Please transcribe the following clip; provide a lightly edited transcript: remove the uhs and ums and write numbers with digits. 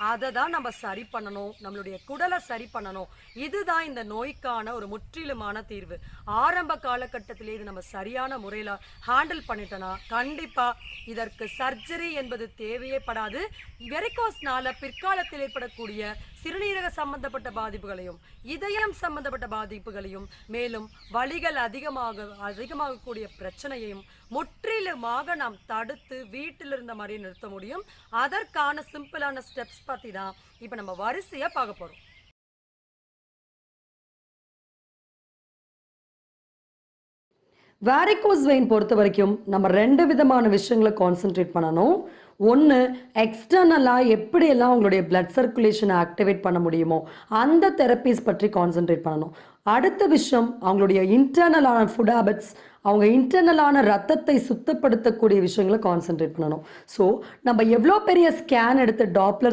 அதை தான் நம்ம சரி பண்ணணும். நம்மளுடைய குடலை சரி பண்ணணும். இதுதான் இந்த நோய்க்கான ஒரு முற்றிலுமான தீர்வு. ஆரம்ப காலகட்டத்திலே இது நம்ம சரியான முறையில் ஹேண்டில் பண்ணிட்டோன்னா கண்டிப்பாக இதற்கு சர்ஜரி என்பது தேவையே படாது. வெரிகோஸ்னால பிற்காலத்தில் ஏற்படக்கூடிய சிறுநீரக சம்பந்தப்பட்ட பாதிப்புகளையும் இதயம் சம்பந்தப்பட்ட பாதிப்புகளையும் மேலும் வலிகள் அதிகமாகக்கூடிய பிரச்சனையையும் முற்றிலுமாக நாம் தடுத்து வீட்டில் இருந்த மாதிரி நிறுத்த முடியும். அதற்கான சிம்பிளான ஸ்டெப்ஸ் பற்றி தான் இப்போ நம்ம வரிசையாக பார்க்க போகிறோம். வேரிகோஸ் வெயின் பொறுத்த வரைக்கும் நம்ம 2 விதமான விஷயங்களை கான்சென்ட்ரேட் பண்ணணும். ஒன்று, எக்ஸ்டர்னலாக எப்படியெல்லாம் அவங்களுடைய பிளட் சர்க்குலேஷனை ஆக்டிவேட் பண்ண முடியுமோ அந்த தெரப்பீஸ் பற்றி கான்சென்ட்ரேட் பண்ணணும். அடுத்த விஷயம், அவங்களுடைய இன்டர்னலான ஃபுட் ஹேபிட்ஸ், அவங்க இன்டர்னலான ரத்தத்தை சுத்தப்படுத்தக்கூடிய விஷயங்களை கான்சென்ட்ரேட் பண்ணணும். ஸோ நம்ம எவ்வளோ பெரிய ஸ்கேன் எடுத்து டாப்லர்